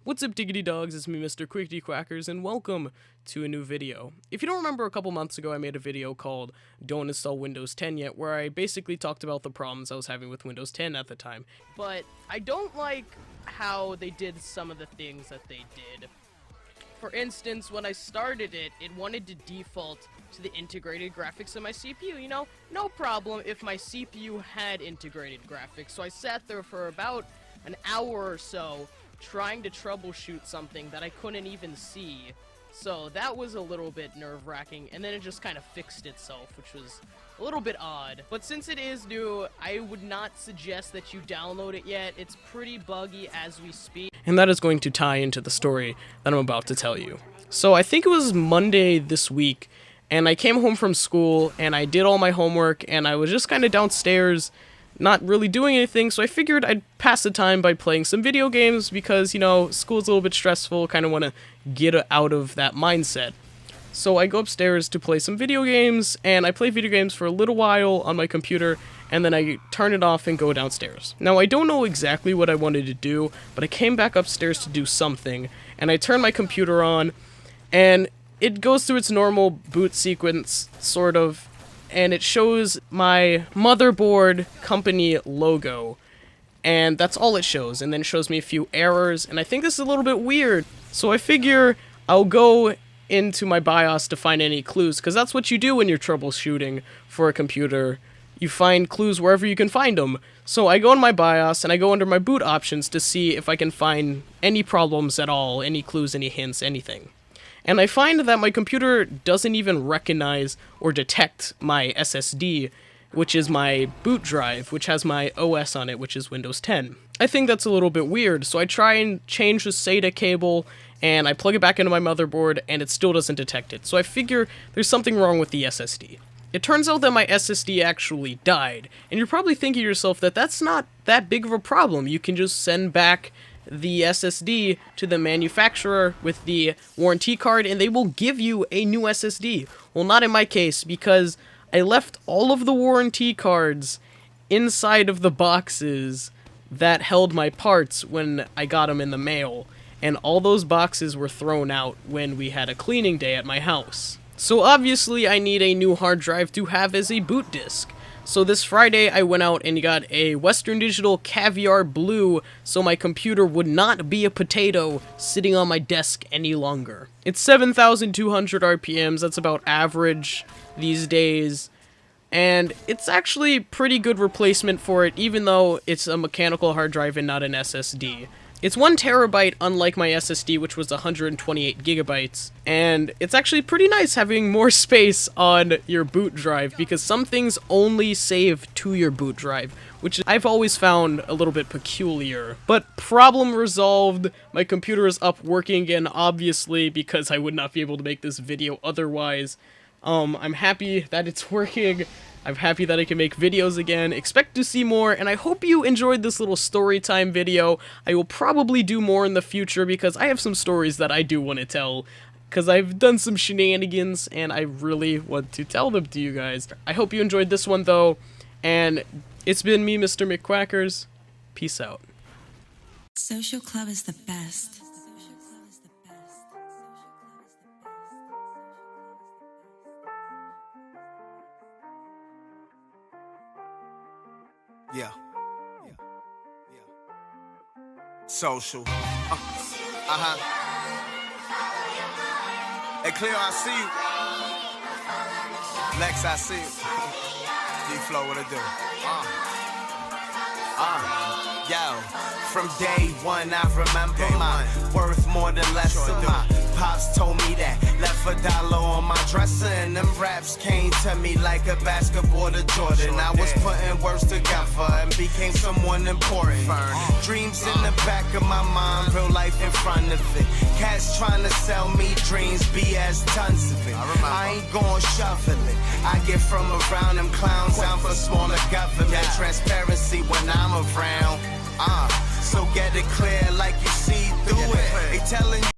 What's up, diggity dogs? It's me, Mr. Quickdy Quackers, and welcome to a new video. If you don't remember, a couple months ago I made a video called Don't Install Windows 10 Yet, where I basically talked about the problems I was having with Windows 10 at the time. But I don't like how they did some of the things that they did. For instance, when I started it, it wanted to default to the integrated graphics of my CPU. You know, no problem if my CPU had integrated graphics. So I sat there for about an hour or so trying to troubleshoot something that I couldn't even see. So that was a little bit nerve-wracking, and then it just kind of fixed itself, which was a little bit odd. But since it is new, I would not suggest that you download it yet. It's pretty buggy as we speak. And that is going to tie into the story that I'm about to tell you. So I think it was Monday this week, and I came home from school, and I did all my homework, and I was just kind of downstairs not really doing anything, so I figured I'd pass the time by playing some video games because, you know, school's a little bit stressful, kind of want to get out of that mindset. So I go upstairs to play some video games, and I play video games for a little while on my computer, and then I turn it off and go downstairs. Now, I don't know exactly what I wanted to do, but I came back upstairs to do something, and I turn my computer on, and it goes through its normal boot sequence, sort of, and it shows my motherboard company logo, and that's all it shows, and then it shows me a few errors, and I think this is a little bit weird, so I figure I'll go into my BIOS to find any clues, because that's what you do when you're troubleshooting for a computer. You find clues wherever you can find them. So I go in my BIOS, and I go under my boot options to see if I can find any problems at all, any clues, any hints, anything. And I find that my computer doesn't even recognize or detect my SSD, which is my boot drive, which has my OS on it, which is Windows 10. I think that's a little bit weird, so I try and change the SATA cable, and I plug it back into my motherboard, and it still doesn't detect it. So I figure there's something wrong with the SSD. It turns out that my SSD actually died, and you're probably thinking to yourself that that's not that big of a problem. You can just send back the SSD to the manufacturer with the warranty card, and they will give you a new SSD. Well, not in my case, because I left all of the warranty cards inside of the boxes that held my parts when I got them in the mail, and all those boxes were thrown out when we had a cleaning day at my house. So obviously I need a new hard drive to have as a boot disk. So this Friday I went out and got a Western Digital Caviar Blue so my computer would not be a potato sitting on my desk any longer. It's 7,200 RPMs, that's about average these days, and it's actually pretty good replacement for it even though it's a mechanical hard drive and not an SSD. It's 1 terabyte, unlike my SSD, which was 128 gigabytes, and it's actually pretty nice having more space on your boot drive, because some things only save to your boot drive, which I've always found a little bit peculiar. But problem resolved, my computer is up working again, obviously, because I would not be able to make this video otherwise. I'm happy that it's working. I'm happy that I can make videos again. Expect to see more, and I hope you enjoyed this little story time video. I will probably do more in the future because I have some stories that I do want to tell, because I've done some shenanigans, and I really want to tell them to you guys. I hope you enjoyed this one, though, and it's been me, Mr. McQuackers. Peace out. Social Club is the best. Yeah. Social. Hey, Cleo, I see you. Lex, I see you. D-Flow, what it do? Yo, from day one, I remember my worth more than less. So my pops told me that, left $1 on my dresser, and them raps came to me like a basketball to Jordan. I was putting words together and became someone important. Dreams in the back of my mind, real life in front of it. Cats trying to sell me dreams, BS tons of it. I ain't gon' shuffle it. I get from around them clowns, I'm for smaller government. Transparency when I'm around. So get it clear like you see through it. They telling you